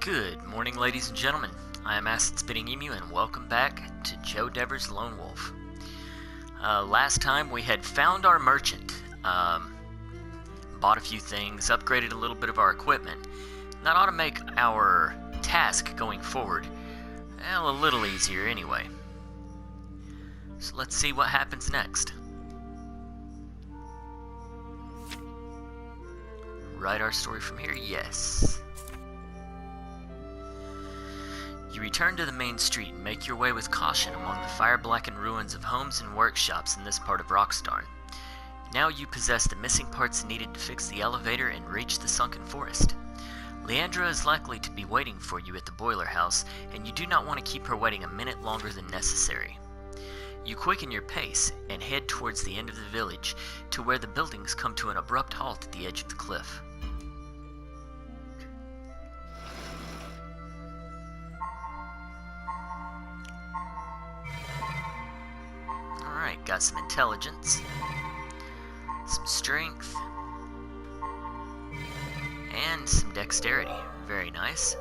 Good morning, ladies and gentlemen. I am Acid Spitting Emu, and welcome back to Joe Devers Lone Wolf. Last time we had found our merchant, bought a few things, upgraded a little bit of our equipment. That ought to make our task going forward, well, a little easier anyway. So let's see what happens next. Write our story from here? Yes. You return to the main street and make your way with caution among the fire-blackened ruins of homes and workshops in this part of Rockstar. Now you possess the missing parts needed to fix the elevator and reach the sunken forest. Leandra is likely to be waiting for you at the boiler house, and you do not want to keep her waiting a minute longer than necessary. You quicken your pace and head towards the end of the village, to where the buildings come to an abrupt halt at the edge of the cliff. Alright, got some intelligence, some strength, and some dexterity. Very nice.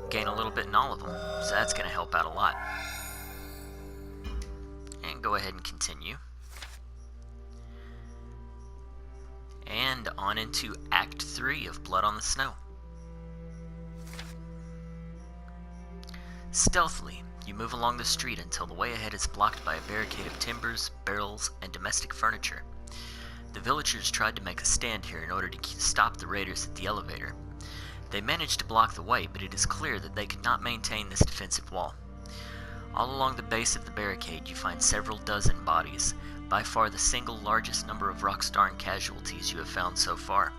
Gain a little bit in all of them, so that's going to help out a lot. And go ahead and continue. And on into Act 3 of Blood on the Snow. Stealthily, you move along the street until the way ahead is blocked by a barricade of timbers, barrels, and domestic furniture. The villagers tried to make a stand here in order to stop the raiders at the elevator. They managed to block the way, but it is clear that they could not maintain this defensive wall. All along the base of the barricade you find several dozen bodies, by far the single largest number of Rockstar casualties you have found so far.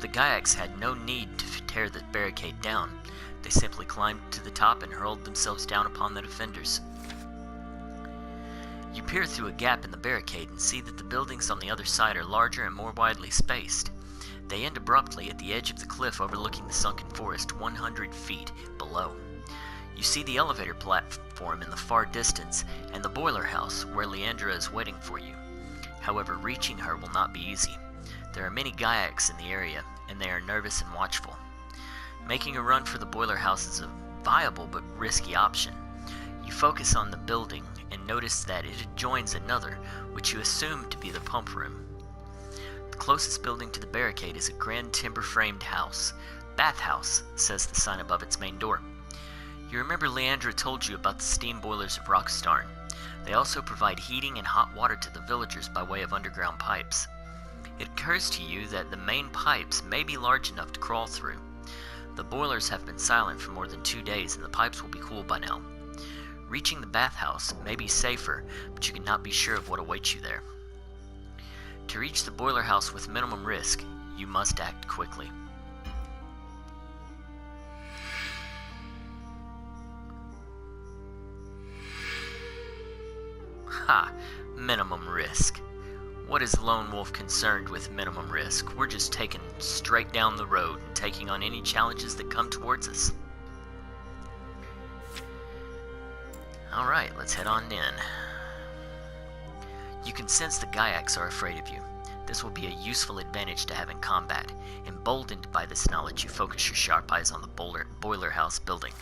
The Gaiacs had no need to tear the barricade down. They simply climbed to the top and hurled themselves down upon the defenders. You peer through a gap in the barricade and see that the buildings on the other side are larger and more widely spaced. They end abruptly at the edge of the cliff overlooking the sunken forest 100 feet below. You see the elevator platform in the far distance and the boiler house where Leandra is waiting for you. However, reaching her will not be easy. There are many Gaiacs in the area, and they are nervous and watchful. Making a run for the boiler house is a viable but risky option. You focus on the building and notice that it adjoins another, which you assume to be the pump room. The closest building to the barricade is a grand timber-framed house. Bathhouse, says the sign above its main door. You remember Leandra told you about the steam boilers of Rockstar. They also provide heating and hot water to the villagers by way of underground pipes. It occurs to you that the main pipes may be large enough to crawl through. The boilers have been silent for more than 2 days and the pipes will be cool by now. Reaching the bathhouse may be safer, but you cannot be sure of what awaits you there. To reach the boiler house with minimum risk, you must act quickly. Ha! Minimum risk. What is Lone Wolf concerned with minimum risk? We're just taking straight down the road and taking on any challenges that come towards us. Alright, let's head on in. You can sense the Gaiacs are afraid of you. This will be a useful advantage to have in combat. Emboldened by this knowledge, you focus your sharp eyes on the boiler house building.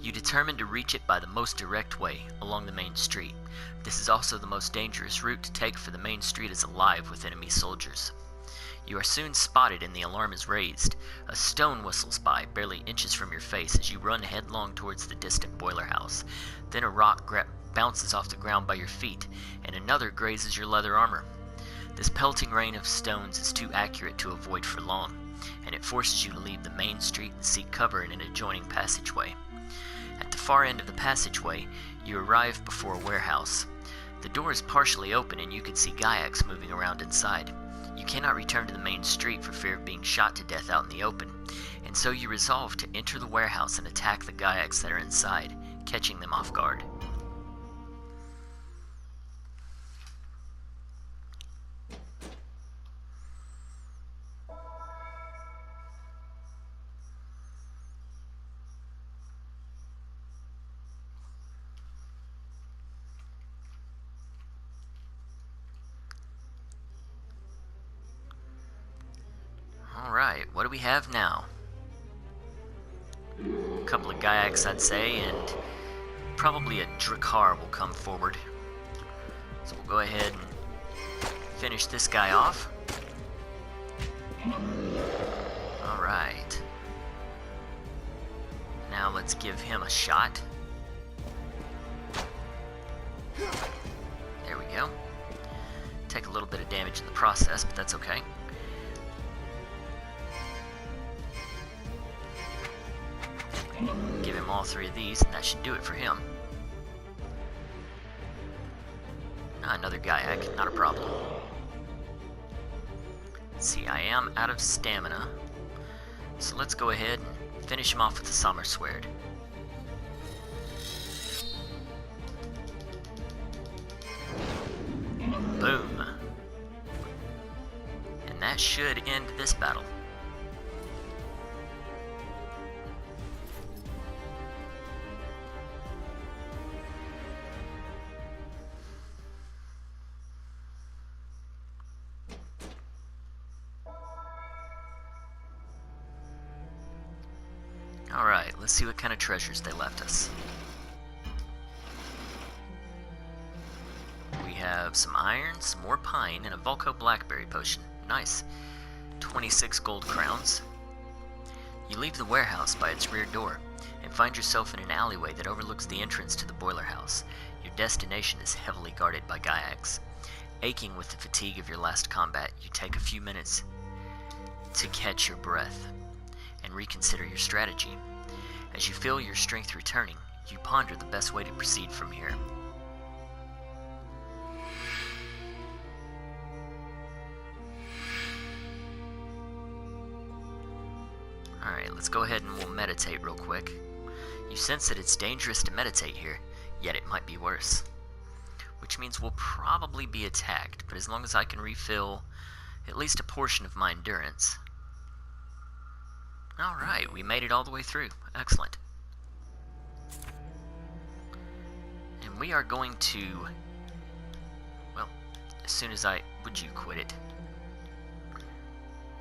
You determine to reach it by the most direct way, along the main street. This is also the most dangerous route to take, for the main street is alive with enemy soldiers. You are soon spotted and the alarm is raised. A stone whistles by, barely inches from your face, as you run headlong towards the distant boiler house. Then a rock bounces off the ground by your feet, and another grazes your leather armor. This pelting rain of stones is too accurate to avoid for long, and it forces you to leave the main street and seek cover in an adjoining passageway. At the far end of the passageway, you arrive before a warehouse. The door is partially open and you can see Gaiacs moving around inside. You cannot return to the main street for fear of being shot to death out in the open, and so you resolve to enter the warehouse and attack the Gaiacs that are inside, catching them off guard. Alright, what do we have now? A couple of Gaiacs, I'd say, and probably a Drakkar will come forward. So we'll go ahead and finish this guy off. Alright. Now let's give him a shot. There we go. Take a little bit of damage in the process, but that's okay. Give him all 3 of these, and that should do it for him. Another Gaiac, not a problem. Let's see, I am out of stamina, so let's go ahead and finish him off with the Sommersword. Boom. And that should end this battle. Alright, let's see what kind of treasures they left us. We have some iron, some more pine, and a Vulco Blackberry potion. Nice. 26 gold crowns. You leave the warehouse by its rear door, and find yourself in an alleyway that overlooks the entrance to the boiler house. Your destination is heavily guarded by Gaiacs. Aching with the fatigue of your last combat, you take a few minutes to catch your breath and reconsider your strategy. As you feel your strength returning, you ponder the best way to proceed from here. Alright, let's go ahead and we'll meditate real quick. You sense that it's dangerous to meditate here, yet it might be worse. Which means we'll probably be attacked, but as long as I can refill at least a portion of my endurance. Alright, we made it all the way through. Excellent. And we are going to... Well, as soon as I... Would you quit it?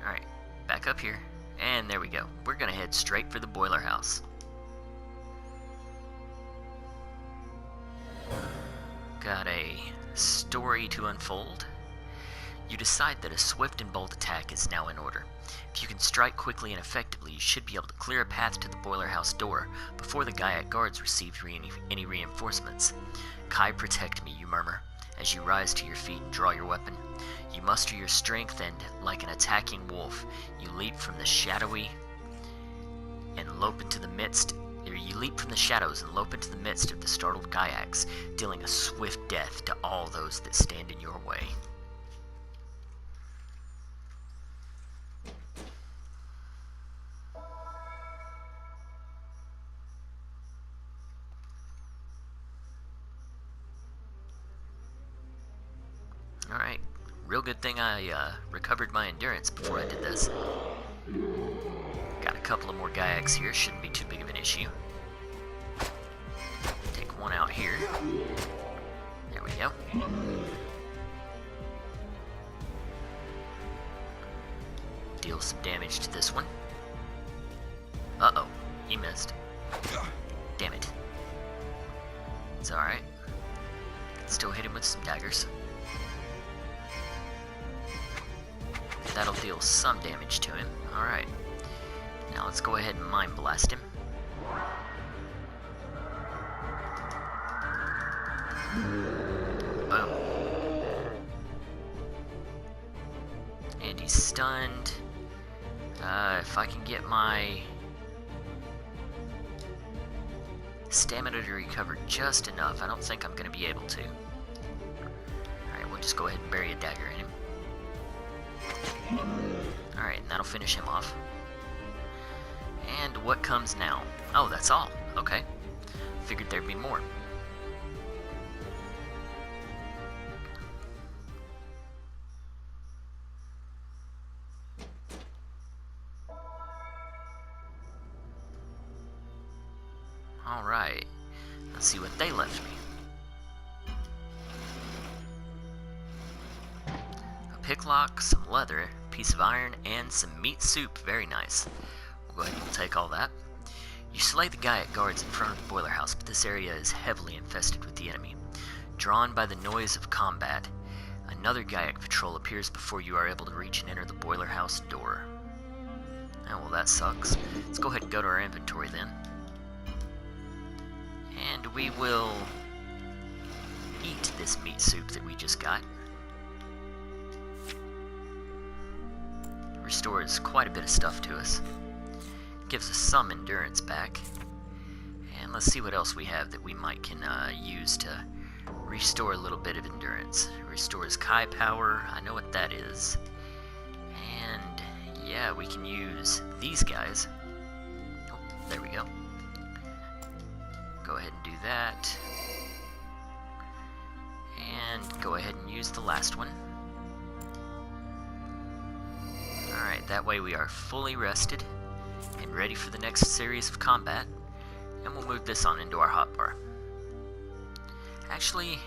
Alright, back up here. And there we go. We're gonna head straight for the boiler house. Got a story to unfold. You decide that a swift and bold attack is now in order. If you can strike quickly and effectively, you should be able to clear a path to the boiler house door before the Gaiac guards receive any reinforcements. Kai, protect me, you murmur, as you rise to your feet and draw your weapon. You muster your strength and, like an attacking wolf, you leap from the shadowy and lope into the midst. You leap from the shadows and lope into the midst of the startled Gaiacs, dealing a swift death to all those that stand in your way. Alright, real good thing I recovered my endurance before I did this. Got a couple of more Gaiacs here, shouldn't be too big of an issue. Take one out here. There we go. Deal some damage to this one. Uh-oh, he missed. Damn it. It's alright. Can still hit him with some daggers. That'll deal some damage to him. Alright. Now let's go ahead and Mind Blast him. Boom. And he's stunned. If I can get my stamina to recover just enough, I don't think I'm going to be able to. Alright, we'll just go ahead and bury a dagger in him. Alright, and that'll finish him off. And what comes now? Oh, that's all. Okay. Figured there'd be more. Alright. Let's see what they left me. A picklock, some leather, a piece of iron, and some meat soup. Very nice. We'll go ahead and take all that. You slay the Gaiac guards in front of the boiler house, but this area is heavily infested with the enemy. Drawn by the noise of combat, another Gaiac patrol appears before you are able to reach and enter the boiler house door. Oh, well, that sucks. Let's go ahead and go to our inventory then. And we will eat this meat soup that we just got. Restores quite a bit of stuff to us. Gives us some endurance back. And let's see what else we have that we might can use to restore a little bit of endurance. Restores Kai power. I know what that is. And yeah, we can use these guys. Oh, there we go. Go ahead and do that. And go ahead and use the last one. Alright, that way we are fully rested and ready for the next series of combat. And we'll move this on into our hotbar. Actually,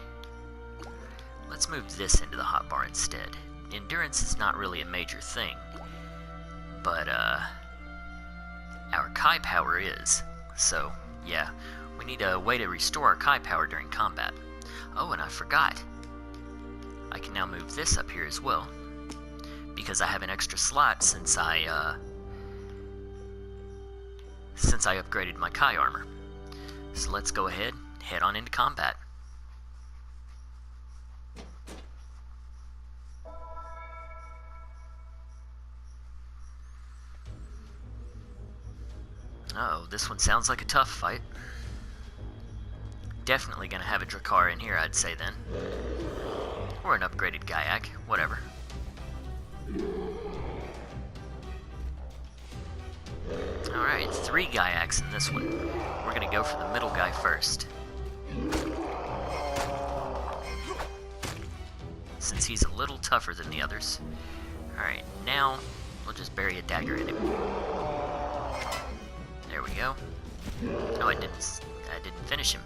let's move this into the hotbar instead. Endurance is not really a major thing, but our Kai power is. So, yeah, we need a way to restore our Kai power during combat. Oh, and I forgot. I can now move this up here as well, because I have an extra slot since I upgraded my Kai armor. So let's go ahead, head on into combat. Uh-oh, this one sounds like a tough fight. Definitely gonna have a Drakkar in here, I'd say then. Or an upgraded Gaiac, whatever. Alright, 3 Gaiacs in this one. We're gonna go for the middle guy first, since he's a little tougher than the others. Alright, now we'll just bury a dagger in him. There we go. No, I didn't finish him.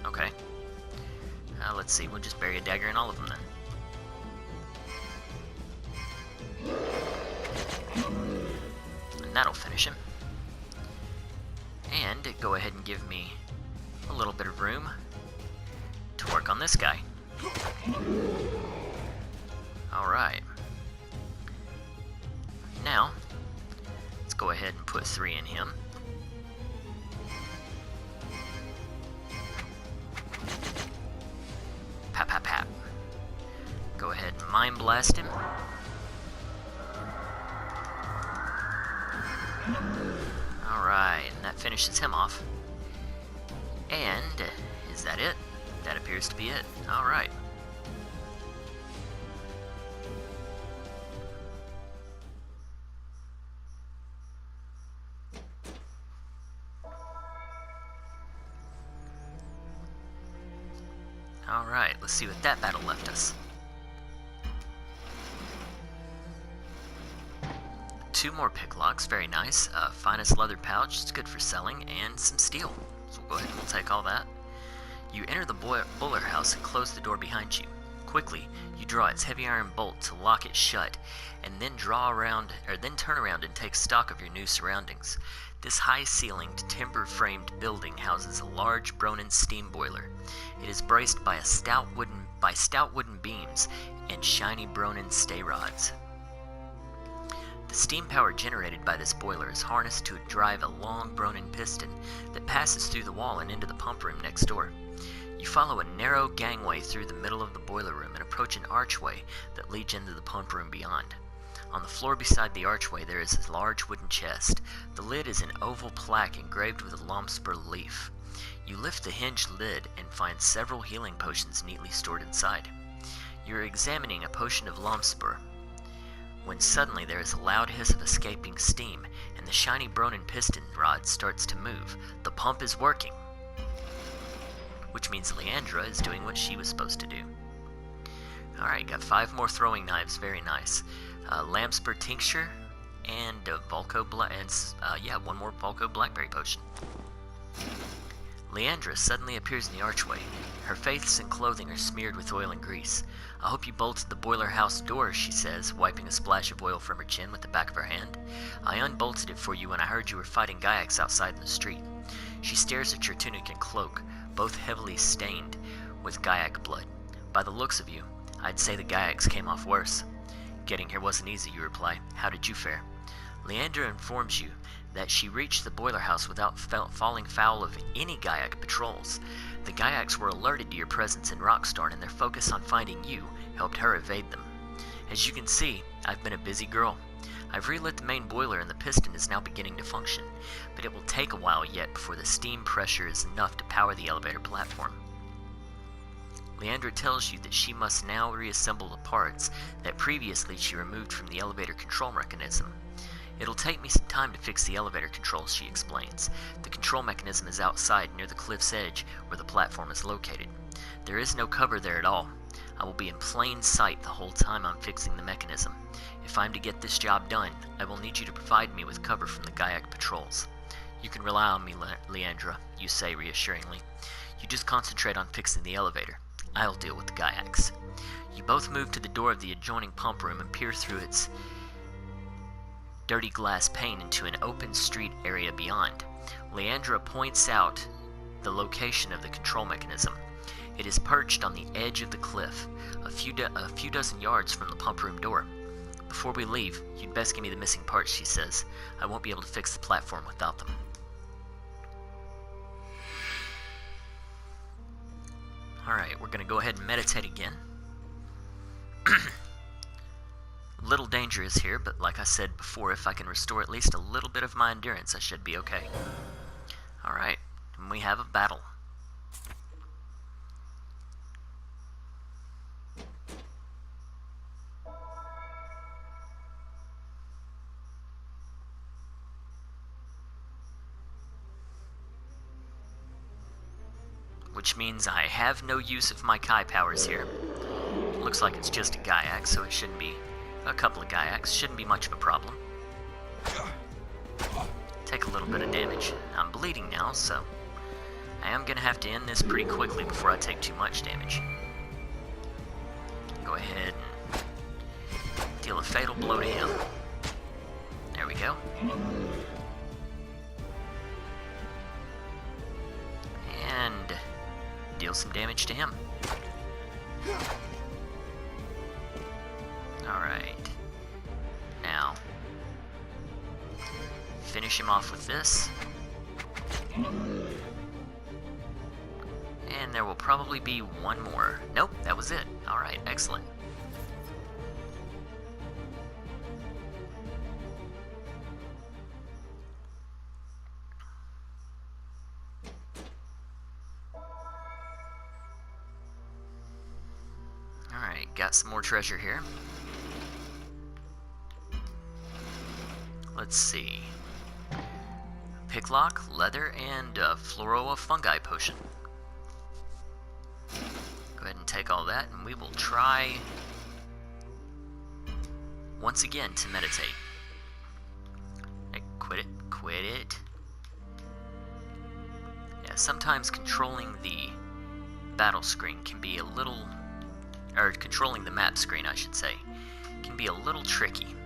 Okay. Let's see, we'll just bury a dagger in all of them then. And that'll finish him. And go ahead and give me a little bit of room to work on this guy. Alright. Now, let's go ahead and put 3 in him. Pap, pap, pap. Go ahead and Mind Blast him. Alright, and that finishes him off. And, is that it? That appears to be it. Alright. Alright, let's see what that battle left us. 2 more picklocks, very nice. Finest leather pouch, it's good for selling, and some steel. So we'll go ahead and we'll take all that. You enter the boiler house and close the door behind you. Quickly, you draw its heavy iron bolt to lock it shut, and then turn around and take stock of your new surroundings. This high-ceilinged, timber-framed building houses a large Bronin steam boiler. It is braced by stout wooden beams and shiny Bronin stay rods. The steam power generated by this boiler is harnessed to drive a long Bronin piston that passes through the wall and into the pump room next door. You follow a narrow gangway through the middle of the boiler room and approach an archway that leads into the pump room beyond. On the floor beside the archway there is a large wooden chest. The lid is an oval plaque engraved with a lomspur leaf. You lift the hinged lid and find several healing potions neatly stored inside. You are examining a potion of lomspur, when suddenly there is a loud hiss of escaping steam, and the shiny Bronin piston rod starts to move. The pump is working, which means Leandra is doing what she was supposed to do. Alright, got 5 more throwing knives, very nice. Lambspur tincture, and 1 more Volco blackberry potion. Leandra suddenly appears in the archway. Her face and clothing are smeared with oil and grease. "I hope you bolted the boiler house door," she says, wiping a splash of oil from her chin with the back of her hand. "I unbolted it for you when I heard you were fighting Gaiacs outside in the street." She stares at your tunic and cloak, both heavily stained with Gaiac blood. "By the looks of you, I'd say the Gaiacs came off worse." "Getting here wasn't easy," you reply. "How did you fare?" Leandra informs you that she reached the boiler house without falling foul of any Gaiac patrols. The Gaiacs were alerted to your presence in Rockstarn, and their focus on finding you helped her evade them. "As you can see, I've been a busy girl. I've relit the main boiler and the piston is now beginning to function, but it will take a while yet before the steam pressure is enough to power the elevator platform." Leandra tells you that she must now reassemble the parts that previously she removed from the elevator control mechanism. "It'll take me some time to fix the elevator controls," she explains. "The control mechanism is outside near the cliff's edge where the platform is located. There is no cover there at all. I will be in plain sight the whole time I'm fixing the mechanism. If I'm to get this job done, I will need you to provide me with cover from the Gaiac patrols." "You can rely on me, Leandra," you say reassuringly. "You just concentrate on fixing the elevator. I'll deal with the Gaiacs." You both move to the door of the adjoining pump room and peer through its dirty glass pane into an open street area beyond. Leandra points out the location of the control mechanism. It is perched on the edge of the cliff, a few dozen yards from the pump room door. "Before we leave, you'd best give me the missing parts," she says. "I won't be able to fix the platform without them." Alright, we're going to go ahead and meditate again. Little dangerous here, but like I said before, if I can restore at least a little bit of my endurance, I should be okay. Alright, and we have a battle. Which means I have no use of my Kai powers here. Looks like it's just a Gaiac, so it shouldn't be... a couple of Gaiacs, shouldn't be much of a problem. Take a little bit of damage. I'm bleeding now, so I am going to have to end this pretty quickly before I take too much damage. Go ahead and deal a fatal blow to him. There we go. And deal some damage to him. Alright. Now, finish him off with this. And there will probably be one more. Nope, that was it. Alright, excellent. Alright, got some more treasure here. Let's see. Picklock, leather, and Floroa fungi potion. Go ahead and take all that, and we will try once again to meditate. Hey, quit it. Yeah, sometimes controlling the battle screen can be a little, or controlling the map screen, I should say, can be a little tricky.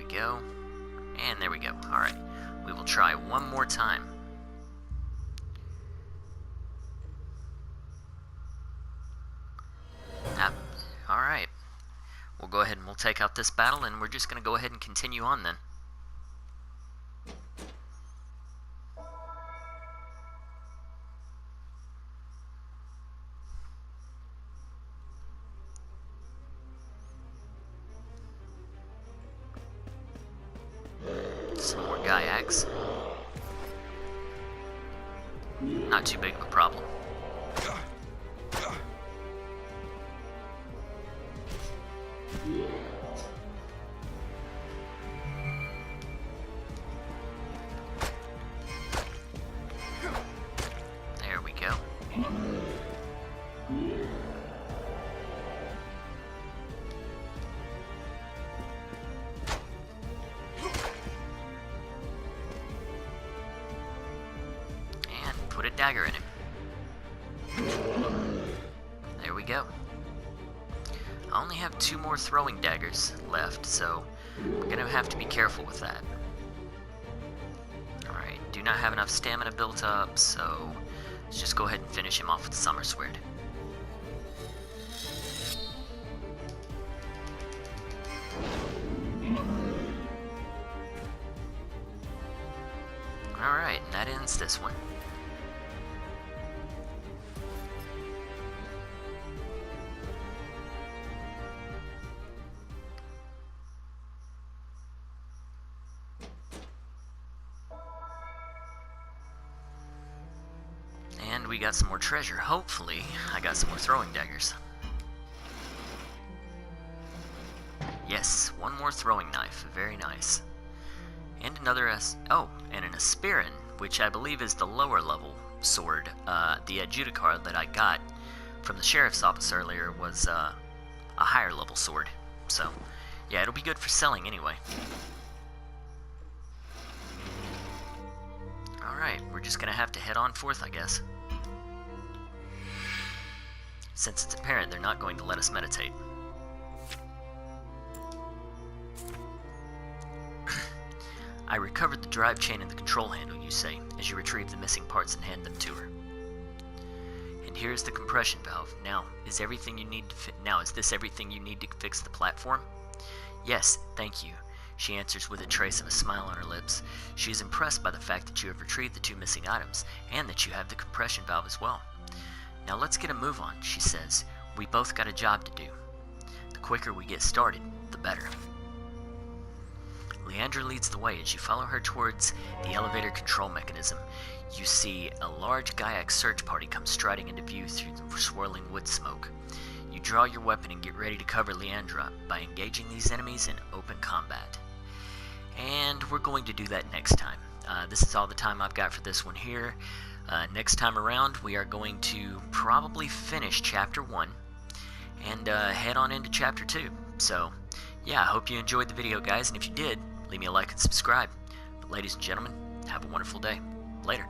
Go, and there we go. Alright, we will try one more time. Alright, we'll go ahead and we'll take out this battle, and we're just going to go ahead and continue on then. Some more Gaiacs. Not too big of a problem. There we go. dagger in him. There we go. I only have 2 more throwing daggers left, so we're gonna have to be careful with that. Alright, do not have enough stamina built up, so let's just go ahead and finish him off with the Summer Sword. Alright, and that ends this one. And we got some more treasure. Hopefully, I got some more throwing daggers. Yes, 1 more throwing knife. Very nice. And another and an aspirin, which I believe is the lower level sword. The adjudicar that I got from the sheriff's office earlier was a higher level sword. So, yeah, it'll be good for selling anyway. Alright, we're just gonna have to head on forth, I guess. Since it's apparent they're not going to let us meditate. I recovered the drive chain and the control handle, you say, as you retrieve the missing parts and hand them to her. And here's the compression valve. Now, is this everything you need to fix the platform? Yes, thank you. She answers with a trace of a smile on her lips. She is impressed by the fact that you have retrieved the 2 missing items, and that you have the compression valve as well. Now let's get a move on, she says. We both got a job to do. The quicker we get started, the better. Leandra leads the way as you follow her towards the elevator control mechanism. You see a large Gaiac search party come striding into view through the swirling wood smoke. You draw your weapon and get ready to cover Leandra by engaging these enemies in open combat. And we're going to do that next time. This is all the time I've got for this one here. Next time around, we are going to probably finish Chapter 1 and head on into Chapter 2. So, yeah, I hope you enjoyed the video, guys, and if you did, leave me a like and subscribe. But ladies and gentlemen, have a wonderful day. Later.